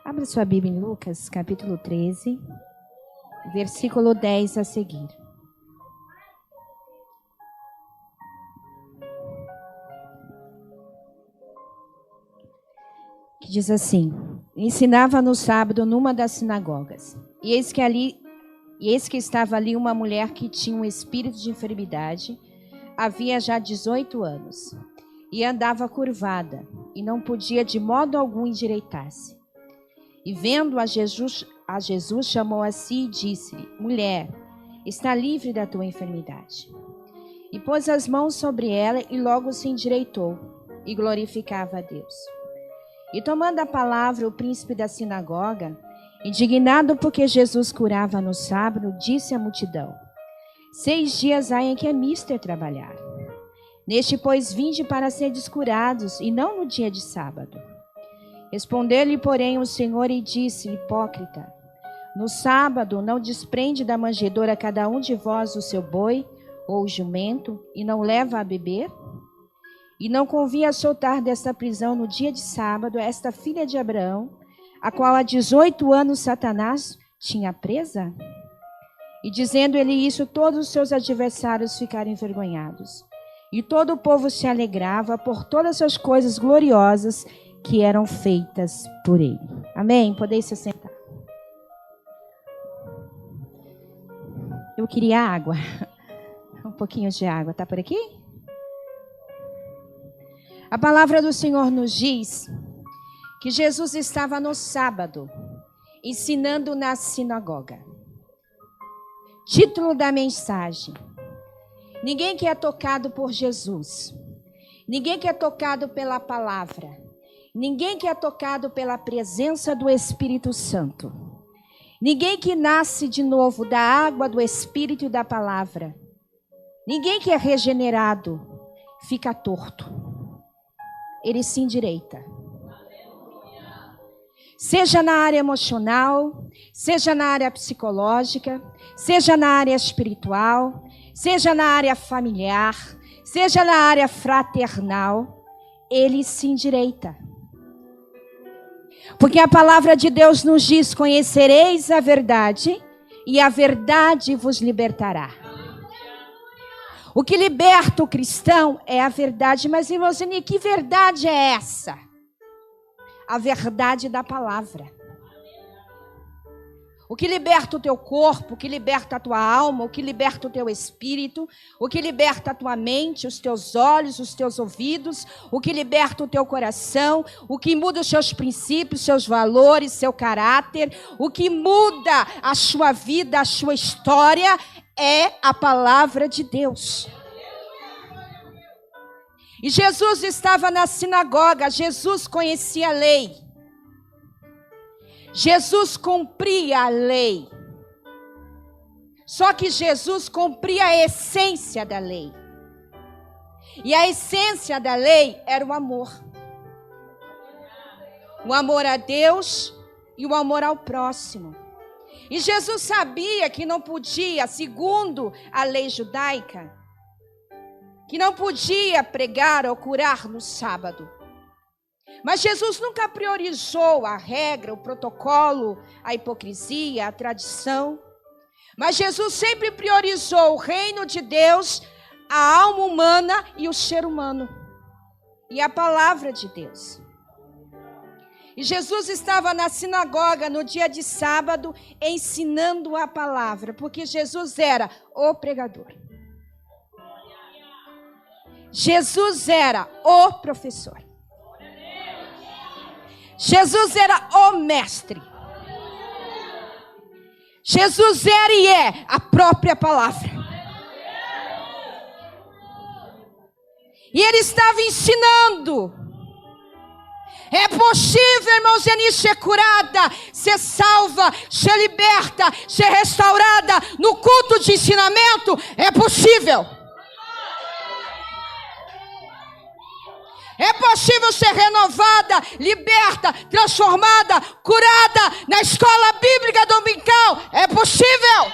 Abra sua Bíblia em Lucas, capítulo 13, versículo 10 a seguir. Que diz assim: ensinava no sábado numa das sinagogas. E eis que estava ali uma mulher que tinha um espírito de enfermidade, havia já 18 anos, e andava curvada, e não podia de modo algum endireitar-se. E vendo a Jesus chamou a si e disse-lhe: mulher, está livre da tua enfermidade. E pôs as mãos sobre ela e logo se endireitou, e glorificava a Deus. E tomando a palavra o príncipe da sinagoga, indignado porque Jesus curava no sábado, disse à multidão: 6 dias há em que é mister trabalhar. Neste, pois, vinde para seres curados, e não no dia de sábado. Respondeu-lhe, porém, o Senhor e disse: hipócrita, no sábado não desprende da manjedoura cada um de vós o seu boi ou o jumento, e não leva a beber? E não convinha soltar desta prisão no dia de sábado esta filha de Abraão, a qual há 18 anos Satanás tinha presa? E dizendo ele isso, todos os seus adversários ficaram envergonhados. E todo o povo se alegrava por todas as coisas gloriosas que eram feitas por ele. Amém? Podeis se sentar. Eu queria água. Um pouquinho de água. Está por aqui? A palavra do Senhor nos diz que Jesus estava no sábado, ensinando na sinagoga. Título da mensagem: ninguém que é tocado por Jesus, ninguém que é tocado pela palavra, ninguém que é tocado pela presença do Espírito Santo, ninguém que nasce de novo da água, do Espírito e da palavra, ninguém que é regenerado fica torto. Ele se endireita. Seja na área emocional, seja na área psicológica, seja na área espiritual, seja na área familiar, seja na área fraternal, ele se endireita. Porque a palavra de Deus nos diz: conhecereis a verdade e a verdade vos libertará. O que liberta o cristão é a verdade. Mas, Rosane, que verdade é essa? A verdade da palavra. O que liberta o teu corpo, o que liberta a tua alma, o que liberta o teu espírito, o que liberta a tua mente, os teus olhos, os teus ouvidos, o que liberta o teu coração, o que muda os seus princípios, seus valores, seu caráter, o que muda a sua vida, a sua história, é a palavra de Deus. E Jesus estava na sinagoga, Jesus conhecia a lei. Jesus cumpria a lei. Só que Jesus cumpria a essência da lei. E a essência da lei era o amor. O amor a Deus e o amor ao próximo. E Jesus sabia que não podia, segundo a lei judaica, que não podia pregar ou curar no sábado. Mas Jesus nunca priorizou a regra, o protocolo, a hipocrisia, a tradição. Mas Jesus sempre priorizou o reino de Deus, a alma humana e o ser humano. E a palavra de Deus. E Jesus estava na sinagoga no dia de sábado ensinando a palavra, porque Jesus era o pregador. Jesus era o professor. Jesus era o mestre. Jesus era e é a própria palavra. E ele estava ensinando. É possível, irmão Zeni, ser curada, ser salva, ser liberta, ser restaurada no culto de ensinamento. É possível. É possível ser renovada, liberta, transformada, curada na escola bíblica dominical. É possível.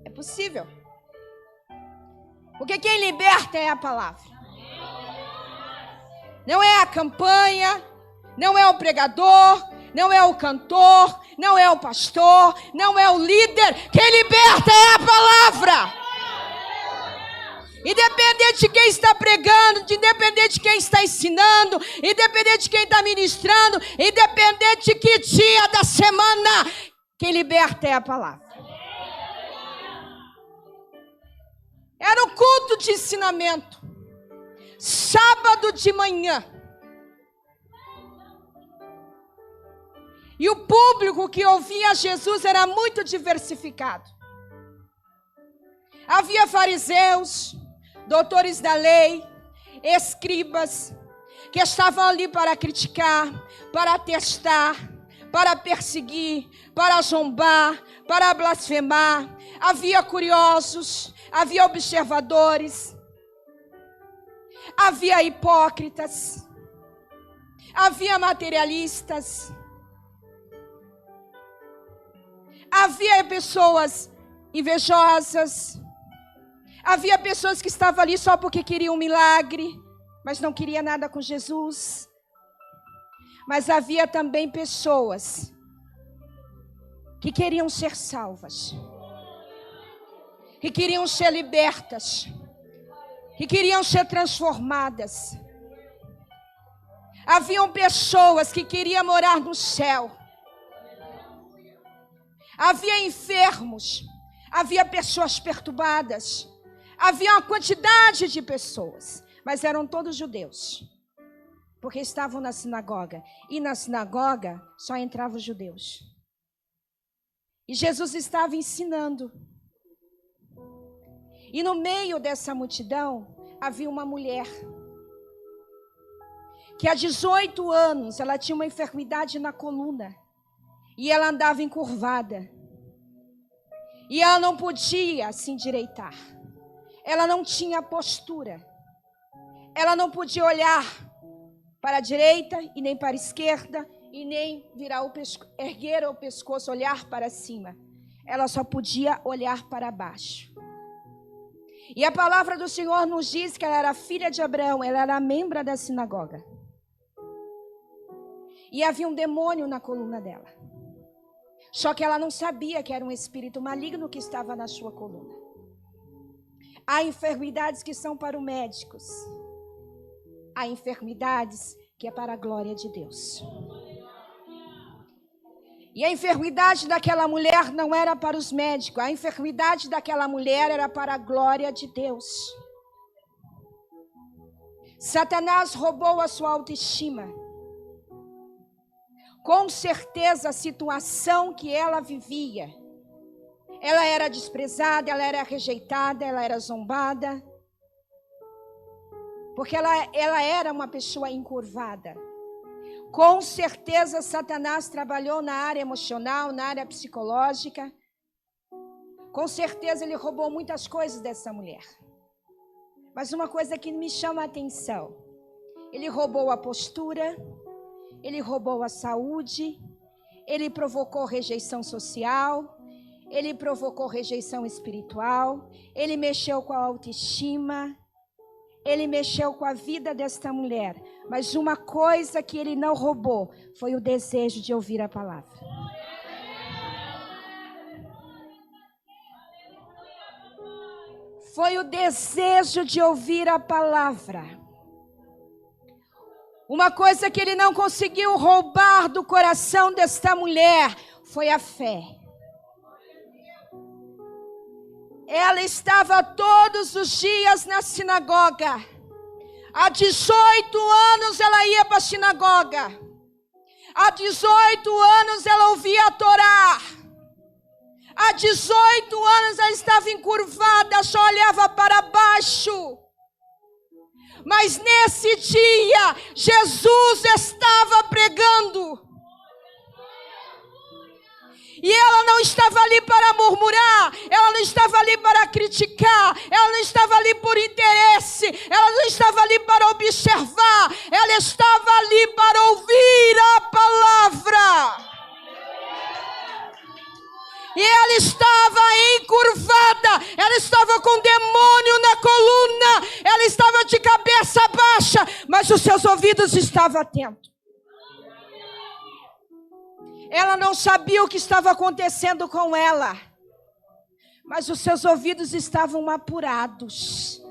É possível. Porque quem liberta é a palavra. Não é a campanha, Não é o pregador, não é o cantor, não é o pastor, não é o líder. Quem liberta é a palavra. Independente de quem está pregando, independente de quem está ensinando, independente de quem está ministrando, independente de que dia da semana, quem liberta é a palavra. Era um culto de ensinamento, sábado de manhã. E o público que ouvia Jesus era muito diversificado. Havia fariseus, doutores da lei, escribas, que estavam ali para criticar, para testar, para perseguir, para zombar, para blasfemar. Havia curiosos, havia observadores, havia hipócritas, havia materialistas, havia pessoas invejosas, havia pessoas que estavam ali só porque queriam um milagre, mas não queriam nada com Jesus. Mas havia também pessoas que queriam ser salvas, que queriam ser libertas, que queriam ser transformadas. Haviam pessoas que queriam morar no céu. Havia enfermos, havia pessoas perturbadas, havia uma quantidade de pessoas, mas eram todos judeus, porque estavam na sinagoga, e na sinagoga só entravam os judeus. E Jesus estava ensinando, e no meio dessa multidão havia uma mulher, que há 18 anos ela tinha uma enfermidade na coluna, e ela andava encurvada. E ela não podia se endireitar. Ela não tinha postura. Ela não podia olhar para a direita e nem para a esquerda. E nem erguer o pescoço, olhar para cima. Ela só podia olhar para baixo. E a palavra do Senhor nos diz que ela era filha de Abraão. Ela era membro da sinagoga. E havia um demônio na coluna dela. Só que ela não sabia que era um espírito maligno que estava na sua coluna. Há enfermidades que são para os médicos. Há enfermidades que é para a glória de Deus. E a enfermidade daquela mulher não era para os médicos. A enfermidade daquela mulher era para a glória de Deus. Satanás roubou a sua autoestima. Com certeza a situação que ela vivia, ela era desprezada, ela era rejeitada, ela era zombada, porque ela era uma pessoa encurvada. Com certeza Satanás trabalhou na área emocional, na área psicológica. Com certeza ele roubou muitas coisas dessa mulher. Mas uma coisa que me chama a atenção, ele roubou a postura, ele roubou a saúde, ele provocou rejeição social, ele provocou rejeição espiritual, ele mexeu com a autoestima, ele mexeu com a vida desta mulher. Mas uma coisa que ele não roubou foi o desejo de ouvir a palavra. Foi o desejo de ouvir a palavra. Uma coisa que ele não conseguiu roubar do coração desta mulher foi a fé. Ela estava todos os dias na sinagoga. Há 18 anos ela ia para a sinagoga. Há 18 anos ela ouvia a Torá. Há 18 anos ela estava encurvada, só olhava para baixo. Mas nesse dia, Jesus estava pregando. E ela não estava ali para murmurar, ela não estava ali para criticar, ela não estava ali por interesse, ela não estava ali para observar, ela estava ali para ouvir a palavra. E ela estava encurvada, ela estava com demônio na coluna, ela estava de cabeça baixa, mas os seus ouvidos estavam atentos. Ela não sabia o que estava acontecendo com ela, mas os seus ouvidos estavam apurados.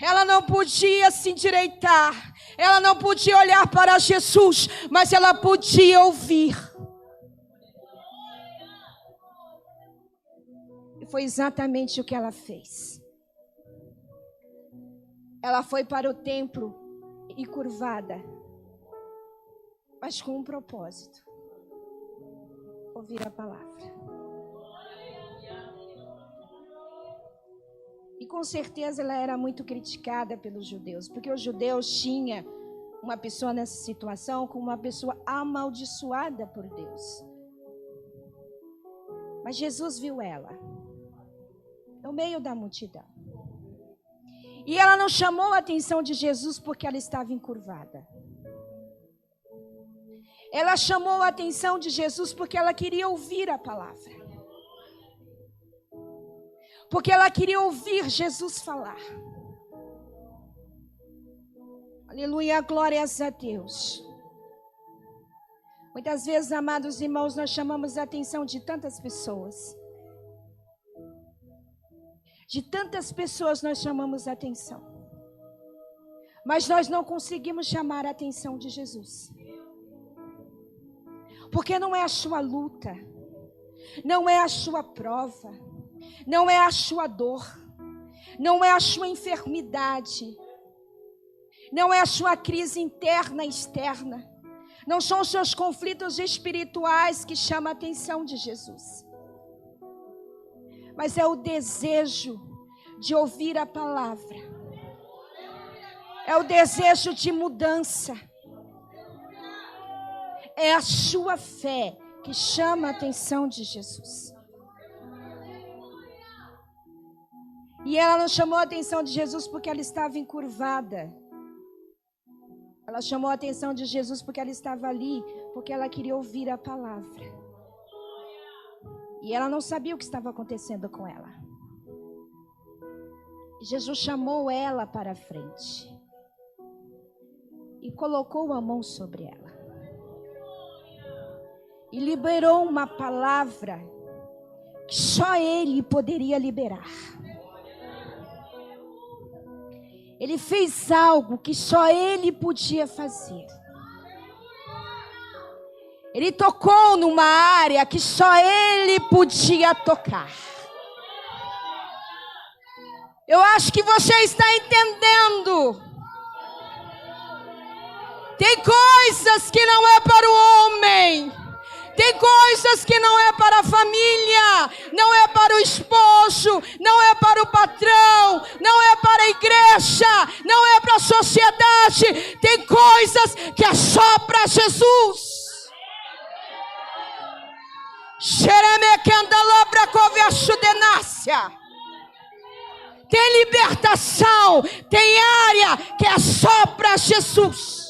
Ela não podia se endireitar, ela não podia olhar para Jesus, mas ela podia ouvir. E foi exatamente o que ela fez. Ela foi para o templo e curvada, mas com um propósito: ouvir a palavra. E com certeza ela era muito criticada pelos judeus, porque os judeus tinham uma pessoa nessa situação como uma pessoa amaldiçoada por Deus. Mas Jesus viu ela no meio da multidão. E ela não chamou a atenção de Jesus porque ela estava encurvada. Ela chamou a atenção de Jesus porque ela queria ouvir a palavra. Porque ela queria ouvir Jesus falar. Aleluia, glórias a Deus. Muitas vezes, amados irmãos, nós chamamos a atenção de tantas pessoas. De tantas pessoas nós chamamos a atenção. Mas nós não conseguimos chamar a atenção de Jesus. Porque não é a sua luta, não é a sua prova, não é a sua dor, não é a sua enfermidade, não é a sua crise interna e externa, não são os seus conflitos espirituais que chamam a atenção de Jesus, mas é o desejo de ouvir a palavra, é o desejo de mudança. É a sua fé que chama a atenção de Jesus. E ela não chamou a atenção de Jesus porque ela estava encurvada. Ela chamou a atenção de Jesus porque ela estava ali, porque ela queria ouvir a palavra. E ela não sabia o que estava acontecendo com ela. Jesus chamou ela para a frente e colocou a mão sobre ela. E liberou uma palavra que só Ele poderia liberar. Ele fez algo que só Ele podia fazer. Ele tocou numa área que só Ele podia tocar. Eu acho que você está entendendo. Tem coisas que não é para o homem. Tem coisas que não é para a família, não é para o esposo, não é para o patrão, não é para a igreja, não é para a sociedade. Tem coisas que é só para Jesus. Tem libertação, tem área que é só para Jesus.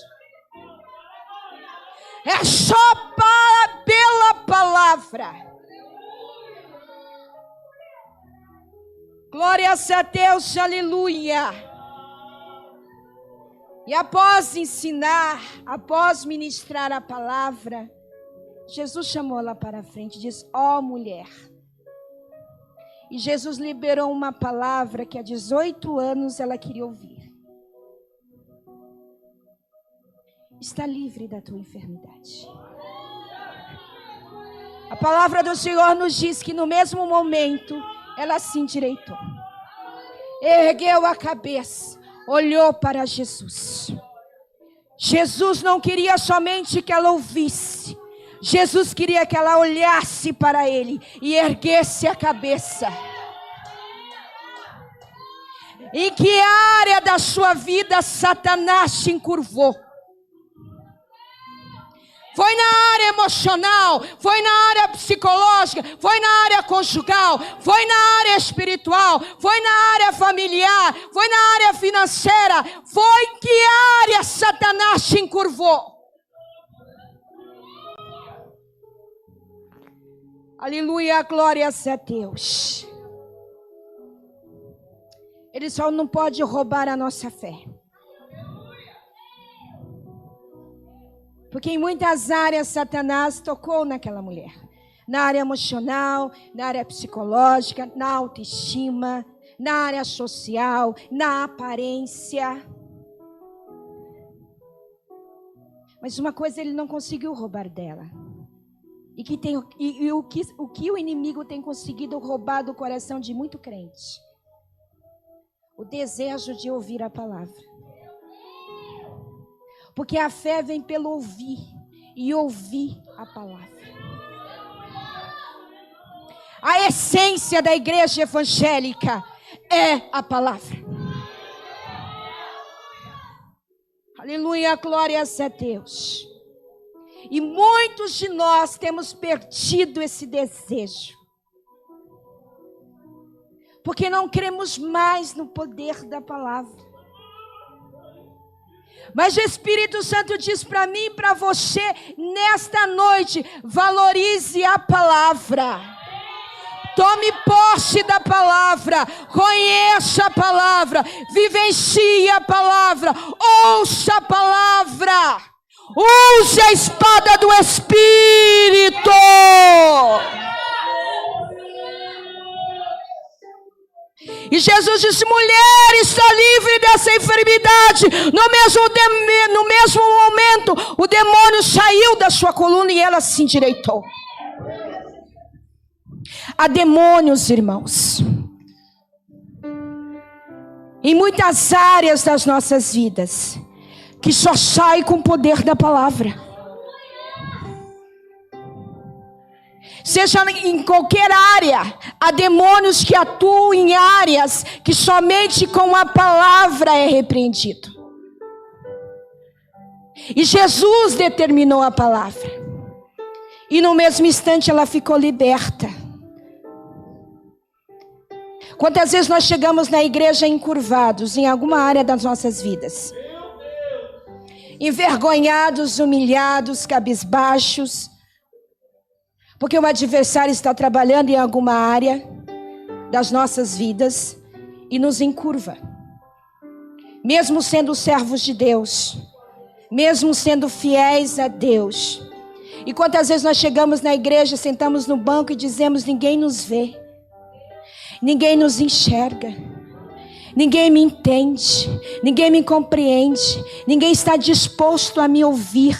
É só pela palavra. Glórias a Deus, aleluia. E após ensinar, após ministrar a palavra, Jesus chamou ela para a frente e disse: ó mulher. E Jesus liberou uma palavra que há 18 anos ela queria ouvir. Está livre da tua enfermidade. A palavra do Senhor nos diz que no mesmo momento ela se endireitou, ergueu a cabeça, olhou para Jesus. Jesus não queria somente que ela ouvisse, Jesus queria que ela olhasse para Ele e erguesse a cabeça. Em que área da sua vida Satanás se encurvou? Foi na área emocional, foi na área psicológica, foi na área conjugal, foi na área espiritual, foi na área familiar, foi na área financeira. Foi em que área Satanás se encurvou? Aleluia, glórias a Deus. Ele só não pode roubar a nossa fé. Porque em muitas áreas Satanás tocou naquela mulher. Na área emocional, na área psicológica, na autoestima, na área social, na aparência. Mas uma coisa ele não conseguiu roubar dela. O que o inimigo tem conseguido roubar do coração de muito crente? O desejo de ouvir a palavra. Porque a fé vem pelo ouvir e ouvir a palavra. A essência da igreja evangélica é a palavra. Aleluia, glórias a Deus. E muitos de nós temos perdido esse desejo. Porque não cremos mais no poder da palavra. Mas o Espírito Santo diz para mim e para você, nesta noite, valorize a palavra. Tome posse da palavra, conheça a palavra, vivencie a palavra, ouça a palavra, use a espada do Espírito. E Jesus disse, mulher, está livre dessa enfermidade. No mesmo momento, o demônio saiu da sua coluna e ela se endireitou. Há demônios, irmãos, em muitas áreas das nossas vidas, que só sai com o poder da palavra. Seja em qualquer área, há demônios que atuam em áreas que somente com a palavra é repreendido. E Jesus determinou a palavra. E no mesmo instante ela ficou liberta. Quantas vezes nós chegamos na igreja encurvados em alguma área das nossas vidas? Envergonhados, humilhados, cabisbaixos. Porque o adversário está trabalhando em alguma área das nossas vidas e nos encurva. Mesmo sendo servos de Deus, mesmo sendo fiéis a Deus. E quantas vezes nós chegamos na igreja, sentamos no banco e dizemos, ninguém nos vê. Ninguém nos enxerga. Ninguém me entende. Ninguém me compreende. Ninguém está disposto a me ouvir.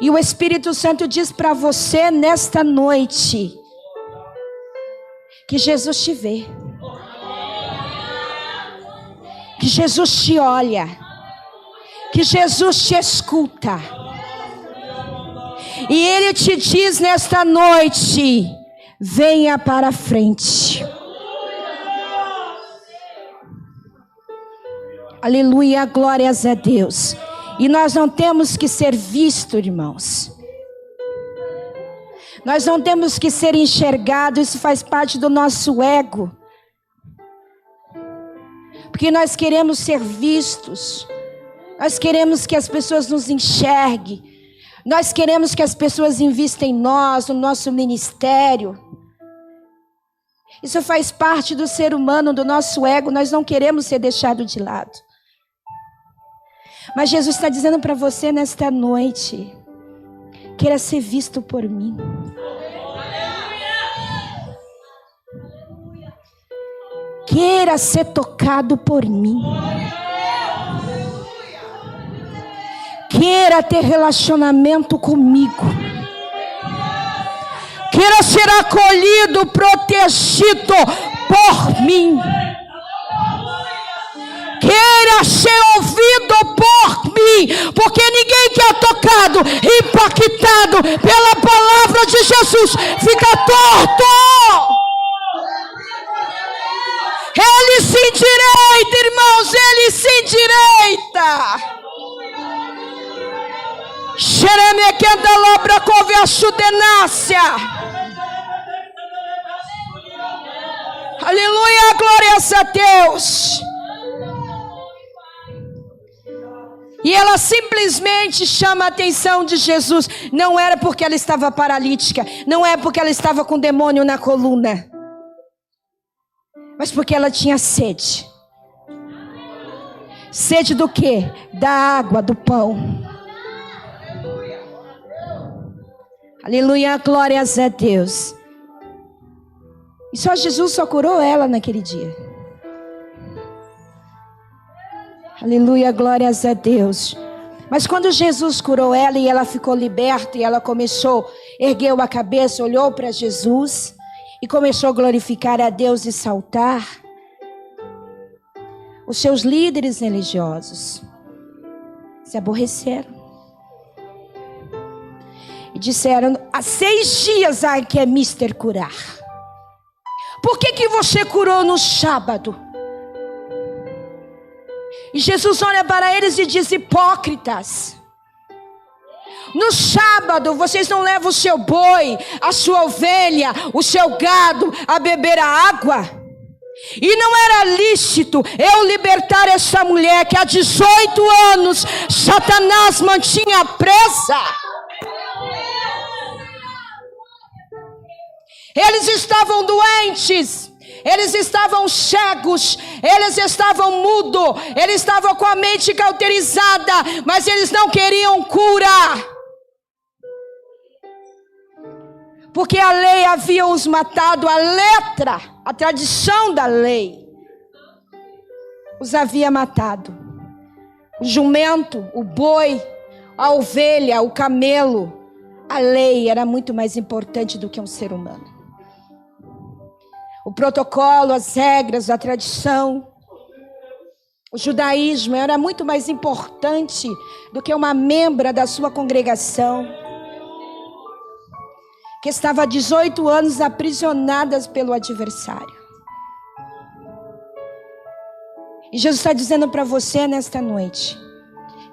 E o Espírito Santo diz para você nesta noite que Jesus te vê, que Jesus te olha, que Jesus te escuta. E Ele te diz nesta noite, venha para a frente. Aleluia, glórias a Deus. E nós não temos que ser vistos, irmãos. Nós não temos que ser enxergados. Isso faz parte do nosso ego. Porque nós queremos ser vistos. Nós queremos que as pessoas nos enxerguem. Nós queremos que as pessoas invistam em nós, no nosso ministério. Isso faz parte do ser humano, do nosso ego. Nós não queremos ser deixados de lado. Mas Jesus está dizendo para você nesta noite, queira ser visto por mim. Queira ser tocado por mim. Queira ter relacionamento comigo. Queira ser acolhido, protegido por mim. Queira ser ouvido por mim, porque ninguém que é tocado, impactado pela palavra de Jesus, fica torto. Ele se endireita, irmãos, ele se endireita. Xeremequenda lobra couve a chudenácia. Aleluia, glórias a Deus. E ela simplesmente chama a atenção de Jesus. Não era porque ela estava paralítica. Não é porque ela estava com demônio na coluna. Mas porque ela tinha sede. Sede do quê? Da água, do pão. Aleluia, glórias a Deus. E só Jesus só curou ela naquele dia. Aleluia, glórias a Deus. Mas quando Jesus curou ela e ela ficou liberta e ela começou, ergueu a cabeça, olhou para Jesus e começou a glorificar a Deus e saltar, os seus líderes religiosos se aborreceram. E disseram: há 6 dias há que é mister curar. Por que você curou no sábado? E Jesus olha para eles e diz: hipócritas, no sábado vocês não levam o seu boi, a sua ovelha, o seu gado a beber a água? E não era lícito eu libertar essa mulher que há 18 anos Satanás mantinha presa? Eles estavam doentes, eles estavam cegos, eles estavam mudos, eles estavam com a mente cauterizada, mas eles não queriam cura. Porque a lei havia os matado, a letra, a tradição da lei os havia matado. O jumento, o boi, a ovelha, o camelo, a lei era muito mais importante do que um ser humano. O protocolo, as regras, a tradição, o judaísmo era muito mais importante do que uma membra da sua congregação, que estava há 18 anos aprisionadas pelo adversário. E Jesus está dizendo para você nesta noite,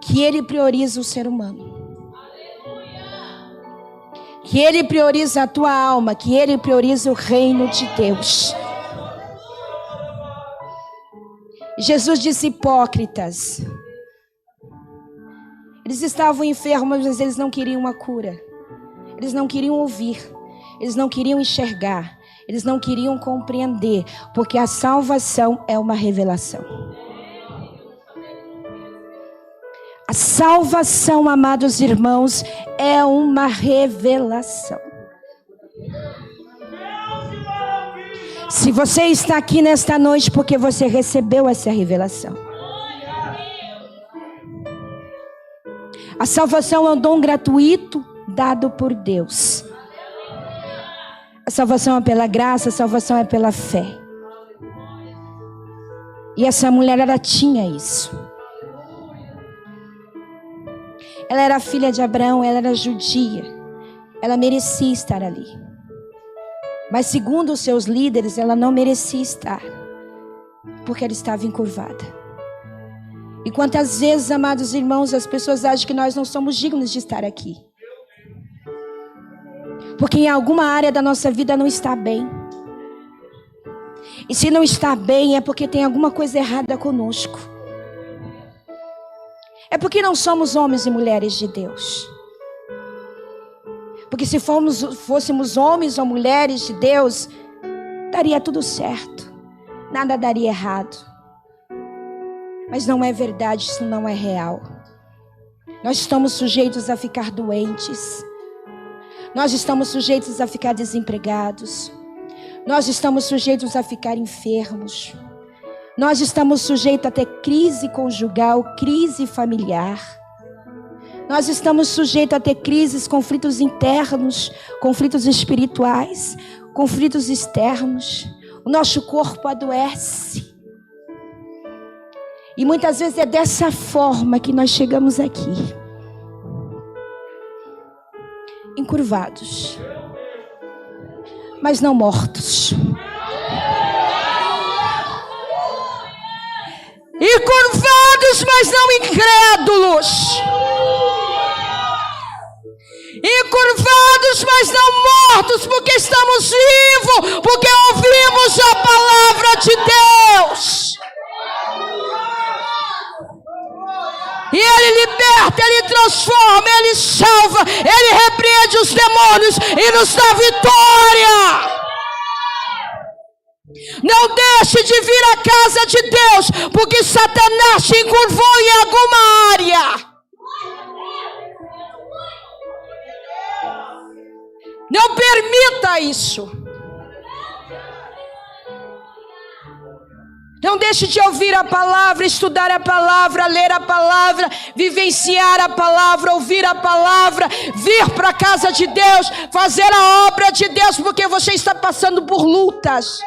que Ele prioriza o ser humano. Que Ele prioriza a tua alma, que Ele prioriza o reino de Deus. Jesus disse: hipócritas. Eles estavam enfermos, mas eles não queriam uma cura. Eles não queriam ouvir. Eles não queriam enxergar. Eles não queriam compreender. Porque a salvação é uma revelação. A salvação, amados irmãos, é uma revelação. Se você está aqui nesta noite, porque você recebeu essa revelação. A salvação é um dom gratuito dado por Deus. A salvação é pela graça, a salvação é pela fé. E essa mulher, ela tinha isso. Ela era filha de Abraão, ela era judia. Ela merecia estar ali. Mas segundo os seus líderes, ela não merecia estar. Porque ela estava encurvada. E quantas vezes, amados irmãos, as pessoas acham que nós não somos dignos de estar aqui. Porque em alguma área da nossa vida não está bem. E se não está bem, é porque tem alguma coisa errada conosco. É porque não somos homens e mulheres de Deus. Porque se fôssemos homens ou mulheres de Deus, daria tudo certo. Nada daria errado. Mas não é verdade, isso não é real. Nós estamos sujeitos a ficar doentes. Nós estamos sujeitos a ficar desempregados. Nós estamos sujeitos a ficar enfermos. Nós estamos sujeitos a ter crise conjugal, crise familiar. Nós estamos sujeitos a ter crises, conflitos internos, conflitos espirituais, conflitos externos. O nosso corpo adoece. E muitas vezes é dessa forma que nós chegamos aqui. Encurvados. Mas não mortos. Encurvados, mas não incrédulos. Encurvados, mas não mortos, porque estamos vivos, porque ouvimos a palavra de Deus. E Ele liberta, Ele transforma, Ele salva, Ele repreende os demônios e nos dá vitória. Não deixe de vir à casa de Deus, porque Satanás te encurvou em alguma área. Não permita isso. Não deixe de ouvir a palavra, estudar a palavra, ler a palavra, vivenciar a palavra, ouvir a palavra, vir para a casa de Deus, fazer a obra de Deus, porque você está passando por lutas.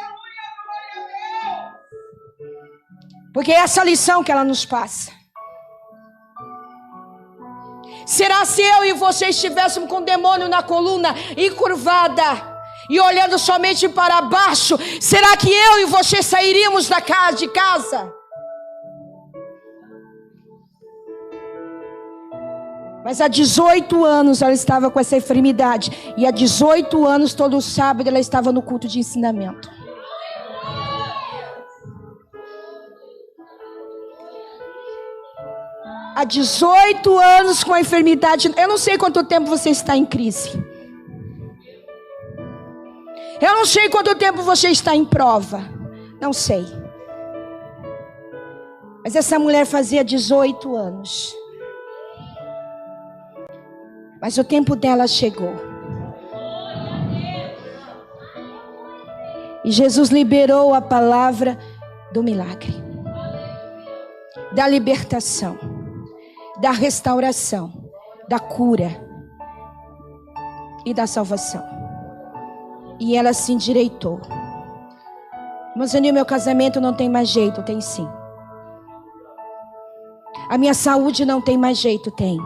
Porque é essa lição que ela nos passa. Será se eu e você estivéssemos com o demônio na coluna, encurvada, e olhando somente para baixo, será que eu e você sairíamos de casa? Mas há 18 anos ela estava com essa enfermidade. E há 18 anos, todo sábado, ela estava no culto de ensinamento. Há 18 anos com a enfermidade. Eu não sei quanto tempo você está em crise. Eu não sei quanto tempo você está em prova. Não sei. Mas essa mulher fazia 18 anos. Mas o tempo dela chegou. E Jesus liberou a palavra do milagre, da libertação, da restauração, da cura e da salvação. E ela se endireitou. Monsenhor, meu casamento não tem mais jeito. Tem sim. A minha saúde não tem mais jeito. Tem.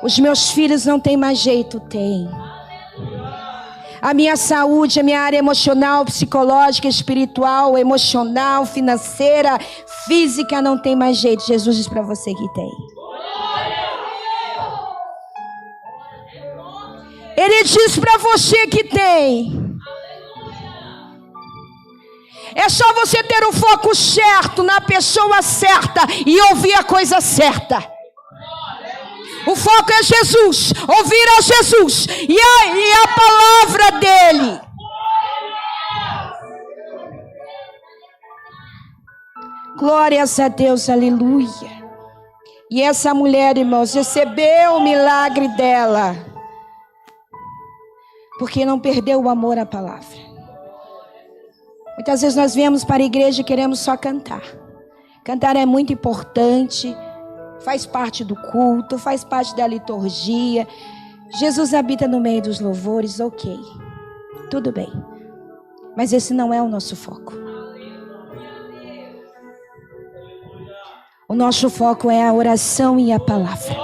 Os meus filhos não tem mais jeito. Tem. A minha saúde, a minha área emocional, psicológica, espiritual, emocional, financeira, física não tem mais jeito. Jesus diz para você que tem. Ele diz para você que tem. É só você ter o foco certo na pessoa certa e ouvir a coisa certa. O foco é Jesus, ouvir a Jesus e a palavra dele. Glórias a Deus, aleluia. E essa mulher, irmãos, recebeu o milagre dela, porque não perdeu o amor à palavra. Muitas vezes nós viemos para a igreja e queremos só cantar. Cantar é muito importante, faz parte do culto, faz parte da liturgia. Jesus habita no meio dos louvores, ok. Tudo bem. Mas esse não é o nosso foco. O nosso foco é a oração e a palavra.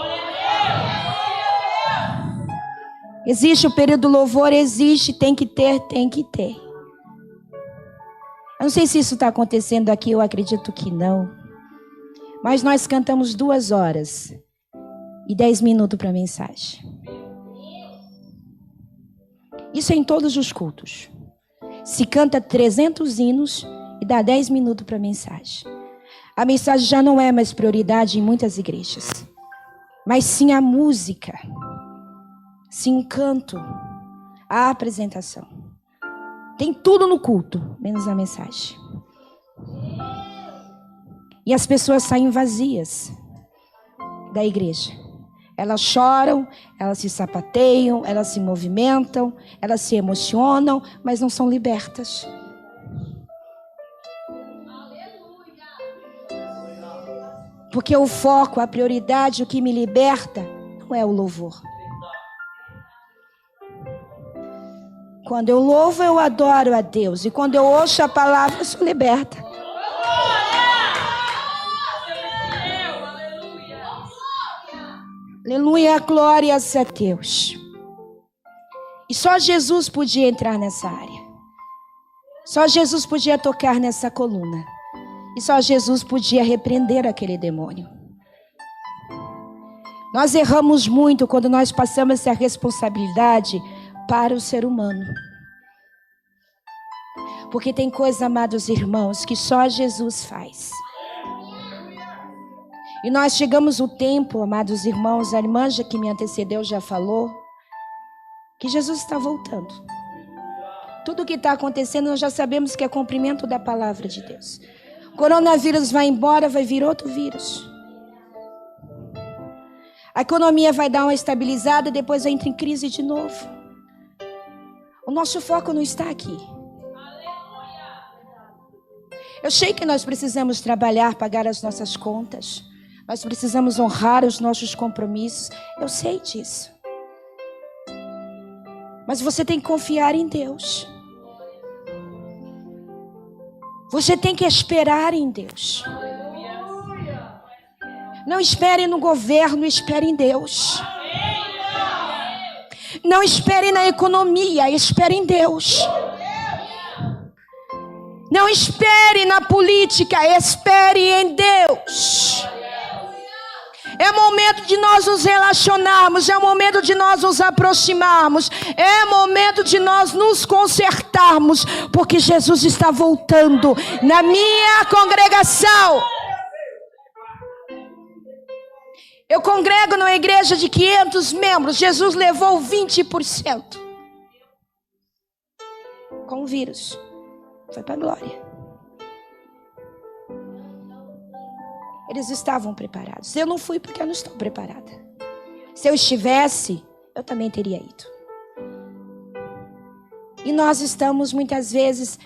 Existe o período do louvor, existe, tem que ter. Eu não sei se isso está acontecendo aqui, eu acredito que não. Mas nós cantamos 2 horas e 10 minutos para a mensagem. Isso é em todos os cultos. Se canta 300 hinos e dá 10 minutos para a mensagem. A mensagem já não é mais prioridade em muitas igrejas. Mas sim a música. Sim o canto. A apresentação. Tem tudo no culto, menos a mensagem. E as pessoas saem vazias da igreja. Elas choram, elas se sapateiam, elas se movimentam, elas se emocionam, mas não são libertas. Porque o foco, a prioridade, o que me liberta, não é o louvor. Quando eu louvo, eu adoro a Deus. E quando eu ouço a palavra, eu sou liberta. Aleluia, glórias a Deus. E só Jesus podia entrar nessa área. Só Jesus podia tocar nessa coluna. E só Jesus podia repreender aquele demônio. Nós erramos muito quando nós passamos essa responsabilidade para o ser humano. Porque tem coisa, amados irmãos, que só Jesus faz. E nós chegamos o tempo, amados irmãos, a irmã que me antecedeu já falou, que Jesus está voltando. Tudo que está acontecendo, nós já sabemos que é cumprimento da palavra de Deus. O coronavírus vai embora, vai vir outro vírus. A economia vai dar uma estabilizada, depois entra em crise de novo. O nosso foco não está aqui. Eu sei que nós precisamos trabalhar, pagar as nossas contas. Nós precisamos honrar os nossos compromissos. Eu sei disso. Mas você tem que confiar em Deus. Você tem que esperar em Deus. Não espere no governo, espere em Deus. Não espere na economia, espere em Deus. Não espere na política, espere em Deus. É momento de nós nos relacionarmos, é momento de nós nos aproximarmos, é momento de nós nos consertarmos, porque Jesus está voltando na minha congregação. Eu congrego numa igreja de 500 membros, Jesus levou 20% com o vírus, foi para a glória. Eles estavam preparados. Eu não fui porque eu não estou preparada. Se eu estivesse, eu também teria ido. E nós estamos muitas vezes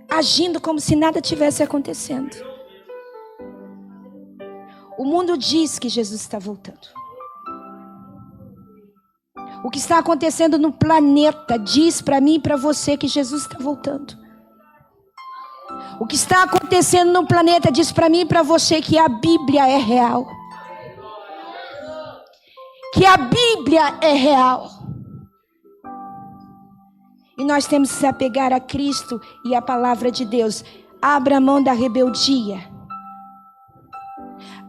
agindo como se nada tivesse acontecendo. O mundo diz que Jesus está voltando. O que está acontecendo no planeta diz para mim e para você que Jesus está voltando. O que está acontecendo no planeta diz para mim e para você que a Bíblia é real. Que a Bíblia é real. E nós temos que se apegar a Cristo e a palavra de Deus. Abra a mão da rebeldia.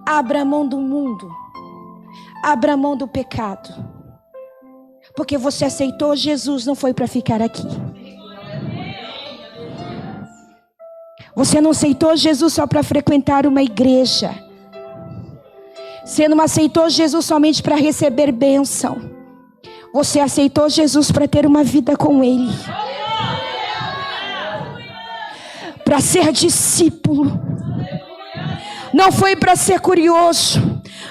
Abra a mão do mundo. Abra a mão do pecado. Porque você aceitou Jesus, não foi para ficar aqui. Você não aceitou Jesus só para frequentar uma igreja. Você não aceitou Jesus somente para receber bênção. Você aceitou Jesus para ter uma vida com Ele. Para ser discípulo. Não foi para ser curioso.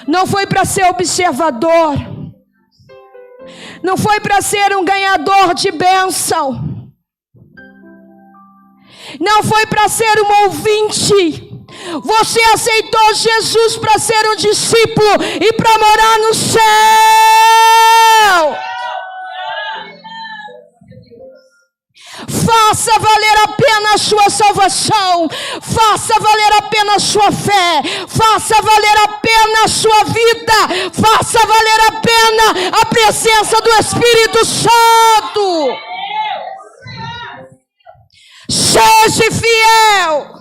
Não foi para ser observador. Não foi para ser um ganhador de bênção. Não foi para ser um ouvinte. Você aceitou Jesus para ser um discípulo e para morar no céu. Faça valer a pena a sua salvação. Faça valer a pena a sua fé. Faça valer a pena a sua vida. Faça valer a pena a presença do Espírito Santo. Seja fiel.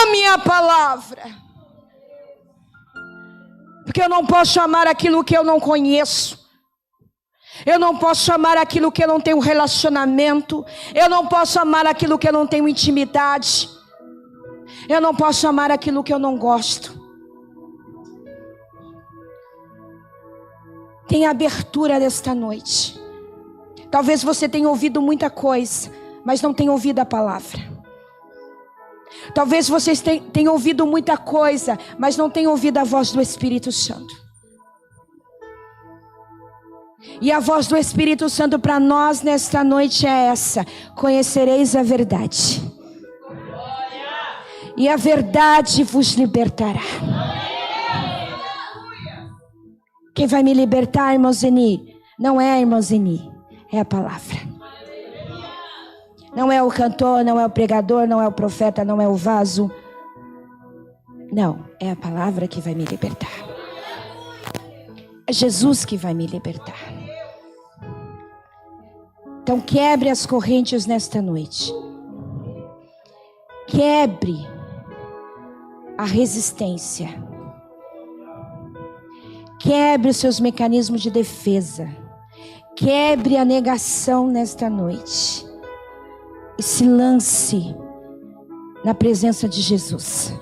Ame a palavra. Porque eu não posso amar aquilo que eu não conheço. Eu não posso amar aquilo que eu não tenho relacionamento. Eu não posso amar aquilo que eu não tenho intimidade. Eu não posso amar aquilo que eu não gosto. Tem abertura nesta noite. Talvez você tenha ouvido muita coisa, mas não tenha ouvido a palavra. Talvez vocês tenham ouvido muita coisa, mas não tenham ouvido a voz do Espírito Santo. E a voz do Espírito Santo para nós nesta noite é essa: conhecereis a verdade, e a verdade vos libertará. Quem vai me libertar, irmão Zeni, não é a irmã Zeni, é a palavra. Não é o cantor, não é o pregador, não é o profeta, não é o vaso. Não, é a palavra que vai me libertar. É Jesus que vai me libertar. Então quebre as correntes nesta noite. Quebre a resistência. Quebre os seus mecanismos de defesa. Quebre a negação nesta noite. E se lance na presença de Jesus.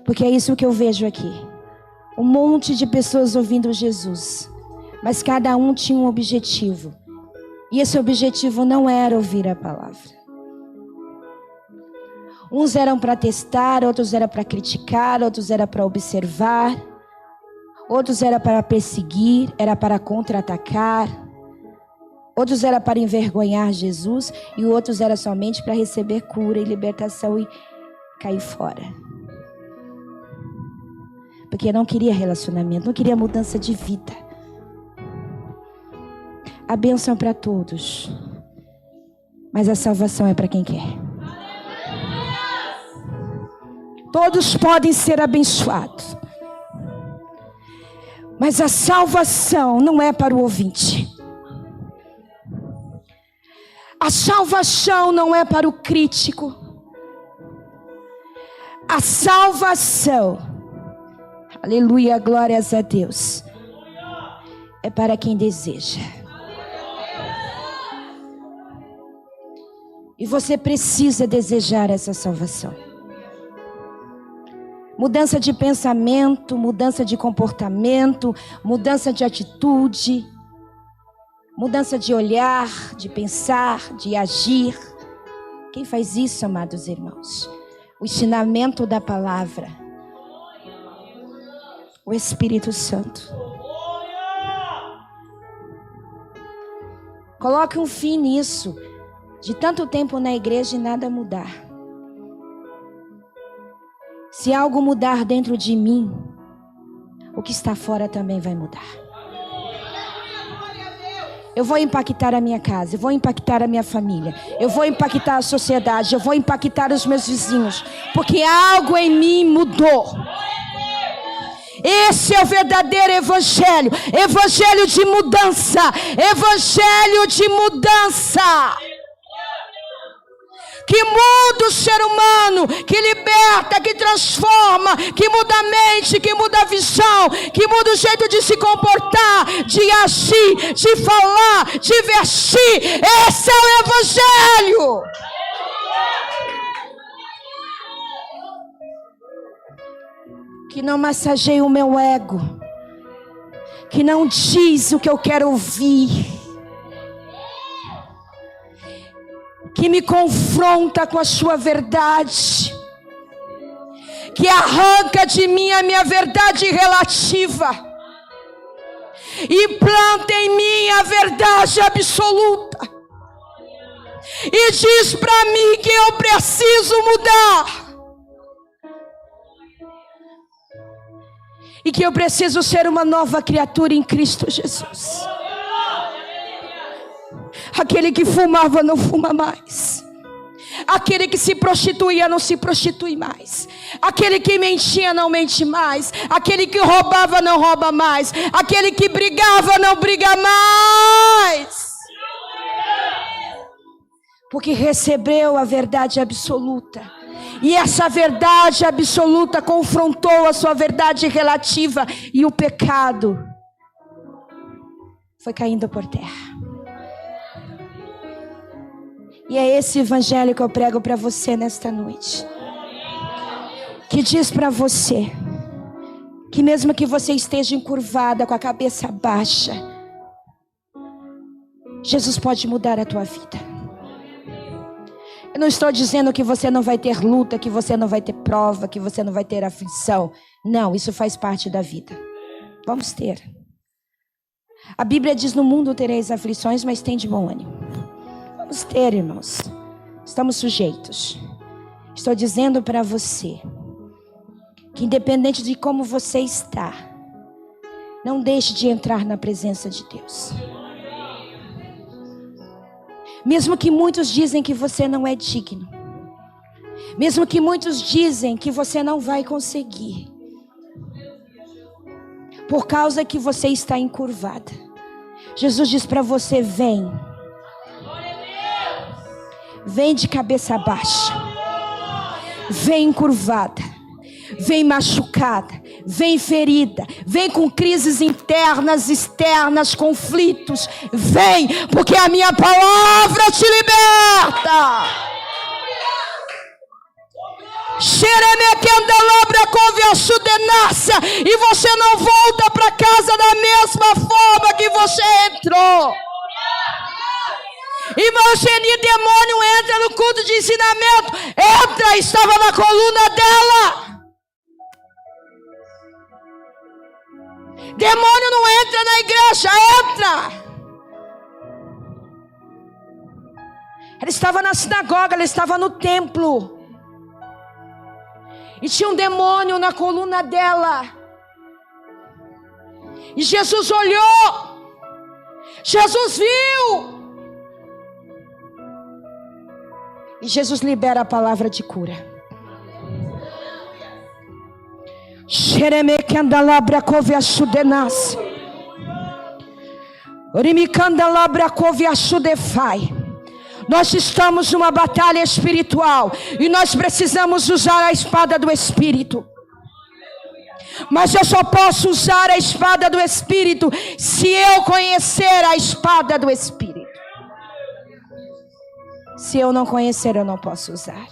Porque é isso que eu vejo aqui. Um monte de pessoas ouvindo Jesus. Mas cada um tinha um objetivo. E esse objetivo não era ouvir a palavra. Uns eram para testar, outros eram para criticar, outros eram para observar. outros era para perseguir, era para contra-atacar, outros era para envergonhar Jesus e outros era somente para receber cura e libertação e cair fora. Porque não queria relacionamento, não queria mudança de vida. A bênção é para todos, mas a salvação é para quem quer. Todos podem ser abençoados, mas a salvação não é para o ouvinte. A salvação não é para o crítico. A salvação, aleluia, glórias a Deus, é para quem deseja. E você precisa desejar essa salvação. Mudança de pensamento, mudança de comportamento, mudança de atitude, mudança de olhar, de pensar, de agir. Quem faz isso, amados irmãos? O ensinamento da palavra. O Espírito Santo. Coloque um fim nisso. De tanto tempo na igreja e nada mudar. Se algo mudar dentro de mim, o que está fora também vai mudar. Eu vou impactar a minha casa, eu vou impactar a minha família, eu vou impactar a sociedade, eu vou impactar os meus vizinhos, porque algo em mim mudou. Esse é o verdadeiro evangelho, evangelho de mudança, evangelho de mudança. Que muda o ser humano, que liberta, que transforma, que muda a mente, que muda a visão, que muda o jeito de se comportar, de agir, de falar, de vestir. Esse é o evangelho. Que não massageia o meu ego, que não diz o que eu quero ouvir, que me confronta com a sua verdade, que arranca de mim a minha verdade relativa e planta em mim a verdade absoluta e diz para mim que eu preciso mudar e que eu preciso ser uma nova criatura em Cristo Jesus. Aquele que fumava não fuma mais. Aquele que se prostituía não se prostitui mais. Aquele que mentia não mente mais. Aquele que roubava não rouba mais. Aquele que brigava não briga mais. Porque recebeu a verdade absoluta. E essa verdade absoluta confrontou a sua verdade relativa. E o pecado foi caindo por terra. E é esse evangelho que eu prego para você nesta noite. Que diz para você que mesmo que você esteja encurvada, com a cabeça baixa, Jesus pode mudar a tua vida. Eu não estou dizendo que você não vai ter luta, que você não vai ter prova, que você não vai ter aflição. Não, isso faz parte da vida. Vamos ter. A Bíblia diz: no mundo tereis aflições, mas tem de bom ânimo. Vamos ter, irmãos. Estamos sujeitos. Estou dizendo para você que independente de como você está, não deixe de entrar na presença de Deus. Mesmo que muitos dizem que você não é digno, mesmo que muitos dizem que você não vai conseguir, por causa que você está encurvada, Jesus diz para você: vem. Vem de cabeça baixa, vem encurvada, vem machucada, vem ferida, vem com crises internas, externas, conflitos. Vem, porque a minha palavra te liberta. E você não volta para casa da mesma forma que você entrou. Imagine, demônio entra no culto de ensinamento. Entra, estava na coluna dela. Demônio não entra na igreja, entra. Ela estava na sinagoga, ela estava no templo. E tinha um demônio na coluna dela. E Jesus olhou. Jesus viu. E Jesus libera a palavra de cura. Nós estamos numa batalha espiritual e nós precisamos usar a espada do Espírito. Mas eu só posso usar a espada do Espírito se eu conhecer a espada do Espírito. Se eu não conhecer, eu não posso usar.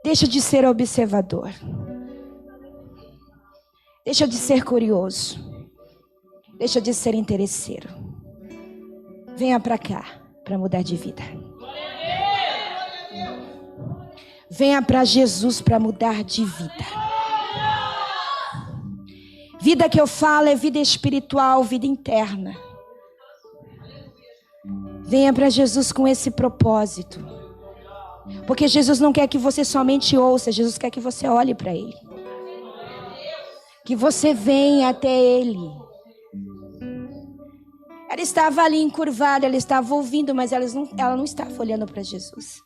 Deixa de ser observador. Deixa de ser curioso. Deixa de ser interesseiro. Venha para cá para mudar de vida. Venha para Jesus para mudar de vida. Vida que eu falo é vida espiritual, vida interna. Venha para Jesus com esse propósito. Porque Jesus não quer que você somente ouça, Jesus quer que você olhe para Ele. Que você venha até Ele. Ela estava ali encurvada, ela estava ouvindo, mas ela não estava olhando para Jesus.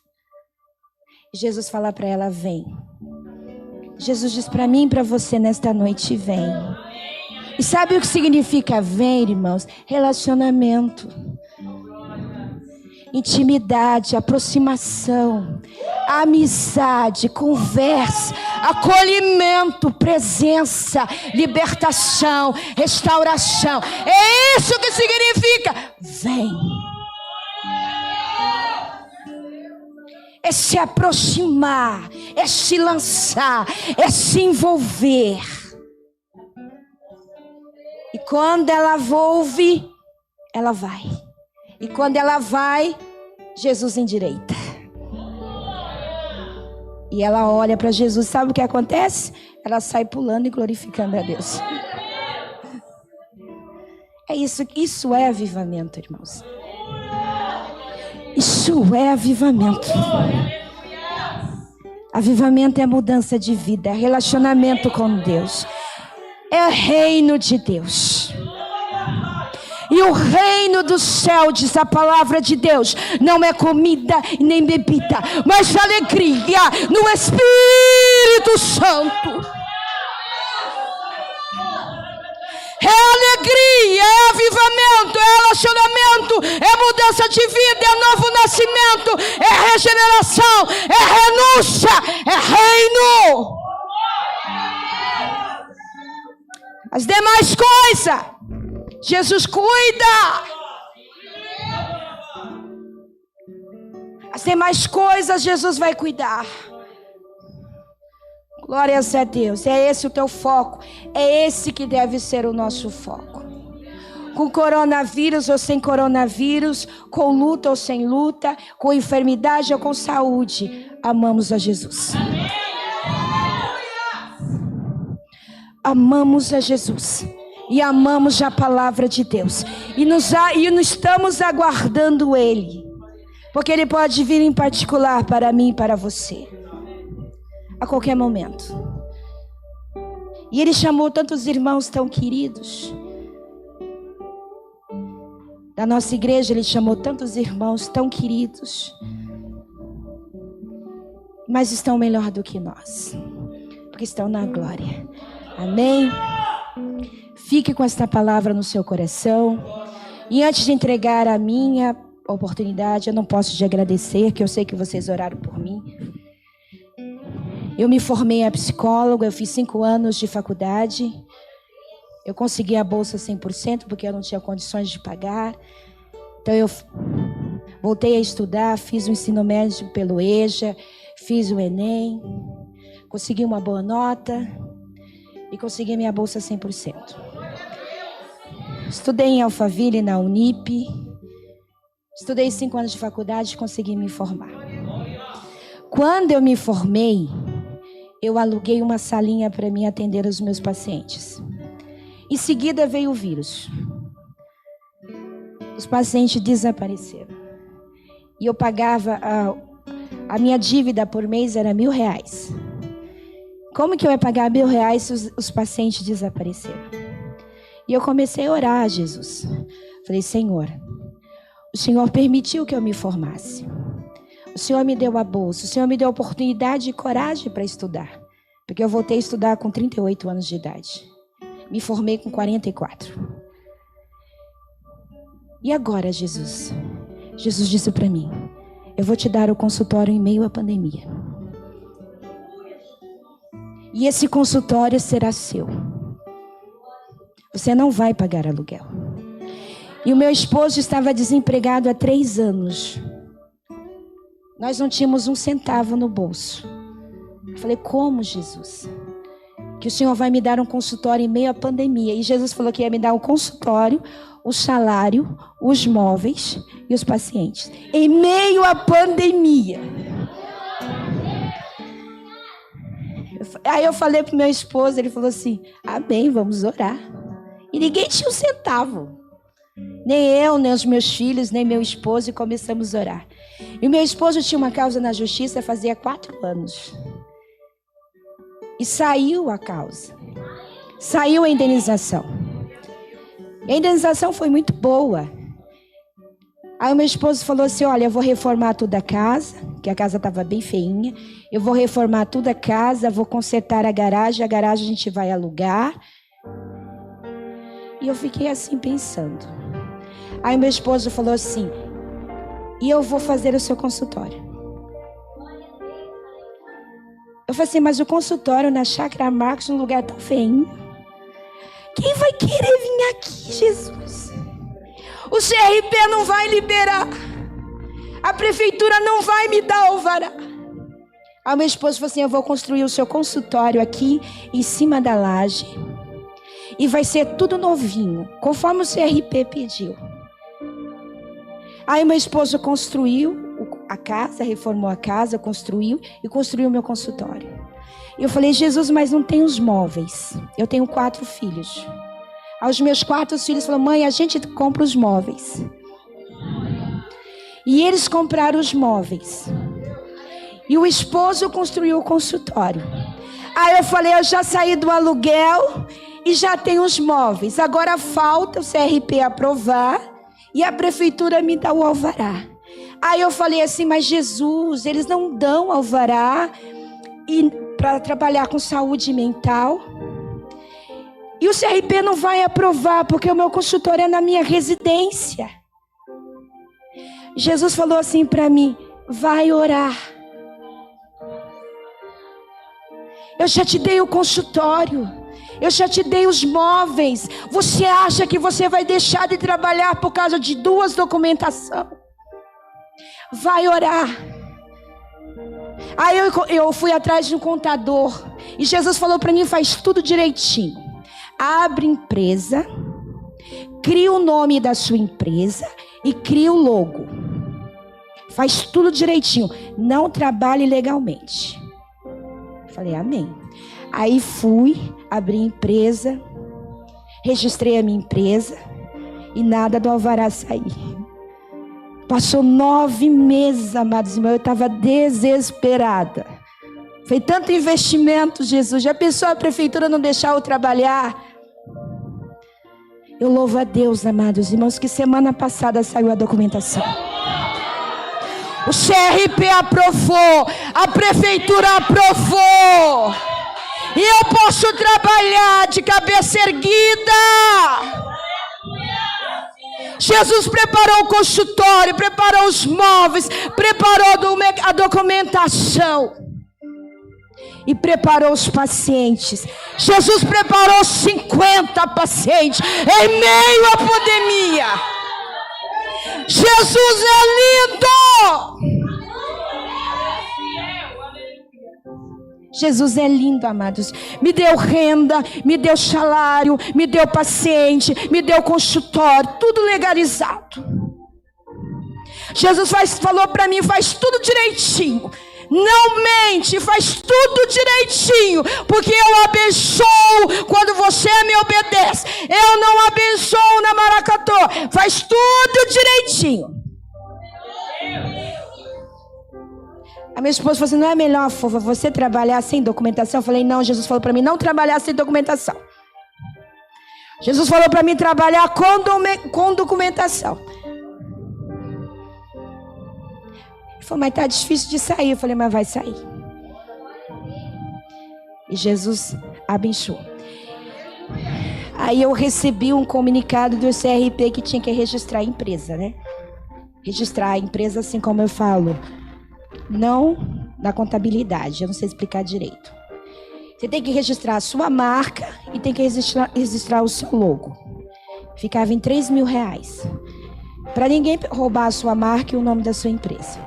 Jesus fala para ela, vem. Jesus diz para mim e para você nesta noite, vem. E sabe o que significa vem, irmãos? Relacionamento. Intimidade, aproximação, amizade, conversa, acolhimento, presença, libertação, restauração. É isso que significa. Vem. É se aproximar, é se lançar, é se envolver. E quando ela ouve, ela vai. E quando ela vai, Jesus endireita. E ela olha para Jesus, sabe o que acontece? Ela sai pulando e glorificando a Deus. É isso é avivamento, irmãos. Isso é avivamento. Avivamento é mudança de vida, é relacionamento com Deus. É o reino de Deus. E o reino do céu, diz a palavra de Deus, não é comida nem bebida, mas alegria no Espírito Santo. É alegria, é avivamento, é relacionamento, é mudança de vida, é novo nascimento, é regeneração, é renúncia, é reino. As demais coisas, Jesus cuida. As demais coisas, Jesus vai cuidar. Glórias a Deus. É esse o teu foco. É esse que deve ser o nosso foco. Com coronavírus ou sem coronavírus, com luta ou sem luta, com enfermidade ou com saúde, amamos a Jesus. Amamos a Jesus. E amamos a palavra de Deus. E não estamos aguardando Ele. Porque Ele pode vir em particular para mim e para você. A qualquer momento. E Ele chamou tantos irmãos tão queridos. Da nossa igreja Ele chamou tantos irmãos tão queridos. Mas estão melhor do que nós. Porque estão na glória. Amém? Fique com esta palavra no seu coração. E antes de entregar a minha oportunidade, eu não posso te agradecer, que eu sei que vocês oraram por mim. Eu me formei a psicóloga, eu fiz 5 anos de faculdade. Eu consegui a bolsa 100%, porque eu não tinha condições de pagar. Então eu voltei a estudar, fiz o ensino médio pelo EJA, fiz o Enem, consegui uma boa nota e consegui minha bolsa 100%. Estudei em Alphaville, na Unip. Estudei 5 anos de faculdade e consegui me formar. Quando eu me formei, eu aluguei uma salinha para mim atender os meus pacientes. Em seguida veio o vírus. Os pacientes desapareceram. E eu pagava, a minha dívida por mês era R$1.000. Como que eu ia pagar R$1.000 se os pacientes desapareceram? E eu comecei a orar a Jesus. Falei, Senhor, o Senhor permitiu que eu me formasse. O Senhor me deu a bolsa, o Senhor me deu a oportunidade e coragem para estudar. Porque eu voltei a estudar com 38 anos de idade. Me formei com 44. E agora, Jesus? Jesus disse para mim, eu vou te dar o consultório em meio à pandemia. E esse consultório será seu. Você não vai pagar aluguel. E o meu esposo estava desempregado há 3 anos. Nós não tínhamos um centavo no bolso. Eu falei, como, Jesus? Que o Senhor vai me dar um consultório em meio à pandemia. E Jesus falou que ia me dar um consultório, o salário, os móveis e os pacientes. Em meio à pandemia. Aí eu falei pro meu esposo, ele falou assim, amém, vamos orar. E ninguém tinha um centavo. Nem eu, nem os meus filhos, nem meu esposo, e começamos a orar. E o meu esposo tinha uma causa na justiça fazia 4 anos. E saiu a causa. Saiu a indenização. E a indenização foi muito boa. Aí o meu esposo falou assim, olha, eu vou reformar toda a casa, que a casa estava bem feinha. Eu vou reformar toda a casa, vou consertar a garagem a gente vai alugar. E eu fiquei assim pensando. Aí meu esposo falou assim, e eu vou fazer o seu consultório. Eu falei assim, mas o consultório na Chácara Marcos, num lugar tão feinho. Quem vai querer vir aqui, Jesus? O CRP não vai liberar. A prefeitura não vai me dar alvará. Aí meu esposo falou assim, eu vou construir o seu consultório aqui em cima da laje. E vai ser tudo novinho, conforme o CRP pediu. Aí meu esposo construiu a casa, reformou a casa, construiu e construiu o meu consultório. E eu falei, Jesus, mas não tem os móveis. Eu tenho 4 filhos. Aí os meus 4 filhos falaram, mãe, a gente compra os móveis. E eles compraram os móveis. E o esposo construiu o consultório. Aí eu falei, eu já saí do aluguel e já tenho os móveis. Agora falta o CRP aprovar e a prefeitura me dá o alvará. Aí eu falei assim, mas Jesus, eles não dão alvará para trabalhar com saúde mental. E o CRP não vai aprovar, porque o meu consultório é na minha residência. Jesus falou assim para mim, vai orar. Eu já te dei o consultório. Eu já te dei os móveis. Você acha que você vai deixar de trabalhar por causa de 2 documentações? Vai orar. Aí eu fui atrás de um contador. E Jesus falou para mim, faz tudo direitinho. Abre empresa. Cria o nome da sua empresa. E cria o logo. Faz tudo direitinho. Não trabalhe ilegalmente. Falei, amém. Aí fui, abri empresa. Registrei a minha empresa. E nada do alvará sair. Passou 9 meses, amados irmãos, eu estava desesperada. Foi tanto investimento, Jesus. Já pensou a prefeitura não deixar eu trabalhar? Eu louvo a Deus, amados irmãos, que semana passada saiu a documentação. O CRP aprovou, a prefeitura aprovou. E eu posso trabalhar de cabeça erguida. Jesus preparou o consultório, preparou os móveis, preparou a documentação e preparou os pacientes. Jesus preparou 50 pacientes em meio à pandemia. Jesus é lindo! Jesus é lindo, amados. Me deu renda, me deu salário, me deu paciente, me deu consultório, tudo legalizado. Jesus falou para mim, faz tudo direitinho. Não mente, faz tudo direitinho, porque eu abençoo quando você me obedece. Eu não abençoo na maracatô. Faz tudo direitinho. A minha esposa falou assim, não é melhor, fofa, você trabalhar sem documentação? Eu falei, não, Jesus falou para mim não trabalhar sem documentação. Jesus falou para mim trabalhar com documentação. Ele falou, mas tá difícil de sair. Eu falei, mas vai sair. E Jesus abençoou. Aí eu recebi um comunicado do CRP que tinha que registrar a empresa, né? Registrar a empresa, assim como eu falo, não na contabilidade, eu não sei explicar direito. Você tem que registrar a sua marca e tem que registrar o seu logo. Ficava em R$3.000. Para ninguém roubar a sua marca e o nome da sua empresa.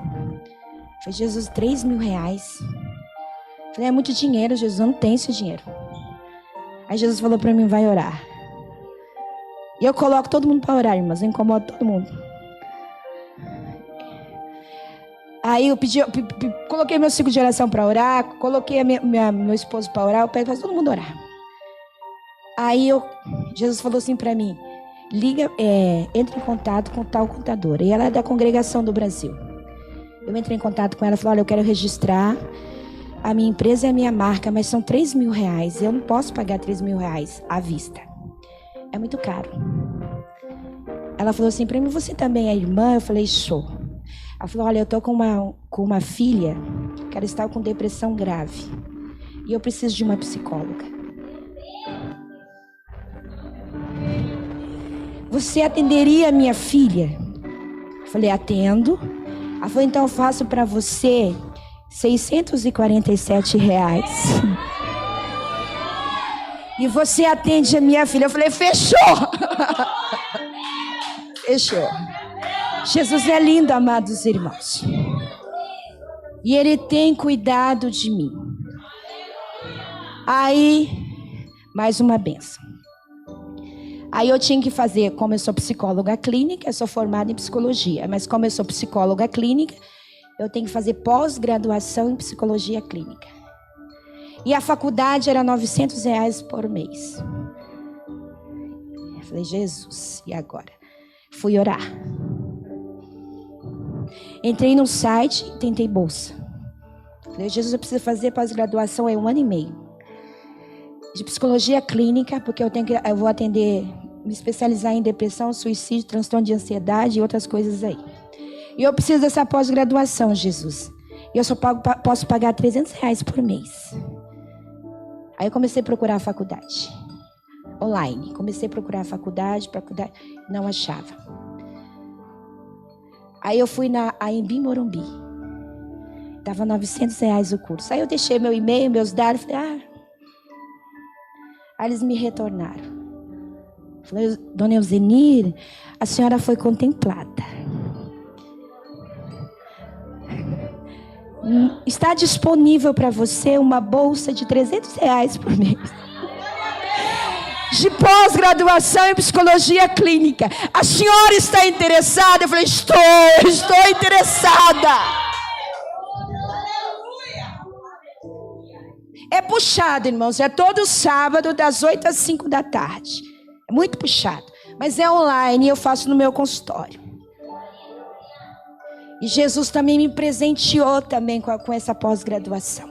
Falei, Jesus, R$3.000. Falei, é muito dinheiro, Jesus, eu não tenho esse dinheiro. Aí Jesus falou para mim, vai orar. E eu coloco todo mundo para orar, irmãs, eu incomodo todo mundo. Aí eu coloquei meu ciclo de oração para orar, coloquei meu esposo para orar, eu pego para todo mundo orar. Aí Jesus falou assim para mim, entre em contato com tal contadora. E ela é da Congregação do Brasil. Eu entrei em contato com ela e falei, olha, eu quero registrar a minha empresa e a minha marca, mas são R$3.000. Eu não posso pagar R$3.000 à vista. É muito caro. Ela falou assim para mim, você também é irmã? Eu falei, sou. Ela falou, olha, eu tô com uma filha que ela está com depressão grave. E eu preciso de uma psicóloga. Você atenderia a minha filha? Eu falei, atendo. Ela falou, então eu faço para você R$647. E você atende a minha filha. Eu falei, fechou. Fechou. Jesus é lindo, amados irmãos. E Ele tem cuidado de mim. Aí, mais uma bênção. Aí eu tinha que fazer, como eu sou psicóloga clínica, eu sou formada em psicologia. Mas como eu sou psicóloga clínica, eu tenho que fazer pós-graduação em psicologia clínica. E a faculdade era R$900 por mês. Eu falei, Jesus, e agora? Fui orar. Entrei no site e tentei bolsa. Falei, Jesus, eu preciso fazer pós-graduação, é 1 ano e meio. De psicologia clínica, porque eu vou atender, me especializar em depressão, suicídio, transtorno de ansiedade e outras coisas aí. E eu preciso dessa pós-graduação, Jesus. E eu só posso pagar R$300 por mês. Aí eu comecei a procurar a faculdade. Online. Comecei a procurar a faculdade, não achava. Aí eu fui na AMB Morumbi. Tava R$900 o curso. Aí eu deixei meu e-mail, meus dados. Falei, Aí eles me retornaram. Falei, dona Euzenir, a senhora foi contemplada. Está disponível para você uma bolsa de R$300 por mês. De pós-graduação em psicologia clínica. A senhora está interessada? Eu falei, estou interessada. É puxado, irmãos. É todo sábado, das 8 às 5 da tarde. É muito puxado. Mas é online e eu faço no meu consultório. E Jesus também me presenteou também com essa pós-graduação.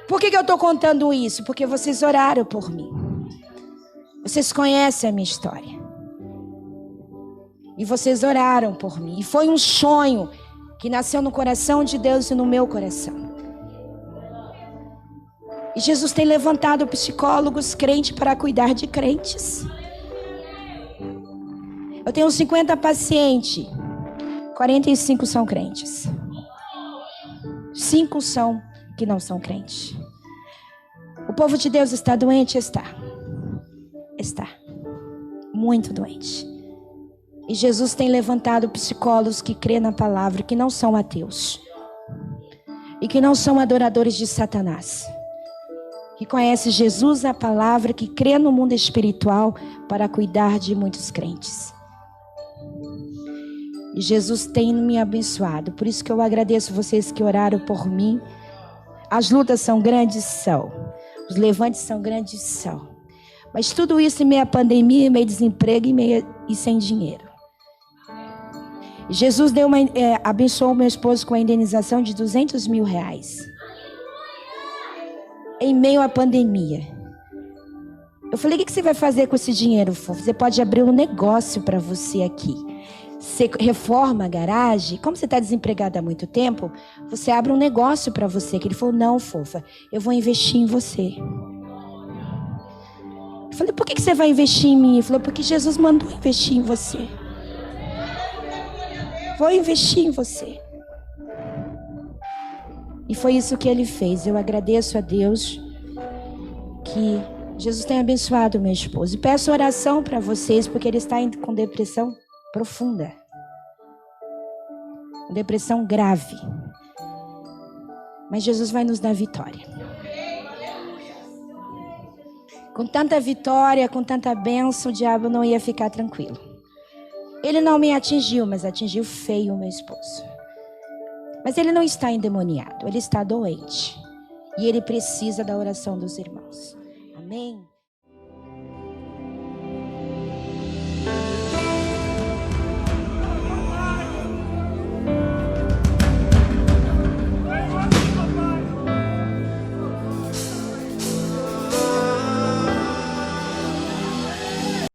Por que eu estou contando isso? Porque vocês oraram por mim. Vocês conhecem a minha história. E vocês oraram por mim. E foi um sonho que nasceu no coração de Deus e no meu coração. E Jesus tem levantado psicólogos crentes para cuidar de crentes. Eu tenho 50 pacientes. 45 são crentes. 5 são que não são crentes. O povo de Deus está doente? Está. Está. Muito doente. E Jesus tem levantado psicólogos que crêem na palavra, que não são ateus. E que não são adoradores de Satanás. Que conhece Jesus, a palavra, que crê no mundo espiritual para cuidar de muitos crentes. E Jesus tem me abençoado. Por isso que eu agradeço vocês que oraram por mim. As lutas são grandes, são. Os levantes são grandes, são. Mas tudo isso em meio à pandemia, em meio ao desemprego e sem dinheiro. Jesus abençoou meu esposo com a indenização de R$200 mil. Em meio à pandemia. Eu falei, o que você vai fazer com esse dinheiro, fofo? Você pode abrir um negócio para você aqui. Você reforma a garagem. Como você está desempregado há muito tempo, você abre um negócio para você. Ele falou, não, fofa, eu vou investir em você. Eu falei, por que você vai investir em mim? Ele falou, porque Jesus mandou investir em você. Vou investir em você. E foi isso que ele fez. Eu agradeço a Deus que Jesus tenha abençoado meu esposo. E peço oração para vocês, porque ele está com depressão profunda. Depressão grave. Mas Jesus vai nos dar vitória. Com tanta vitória, com tanta bênção, o diabo não ia ficar tranquilo. Ele não me atingiu, mas atingiu feio o meu esposo. Mas ele não está endemoniado, ele está doente. E ele precisa da oração dos irmãos. Amém?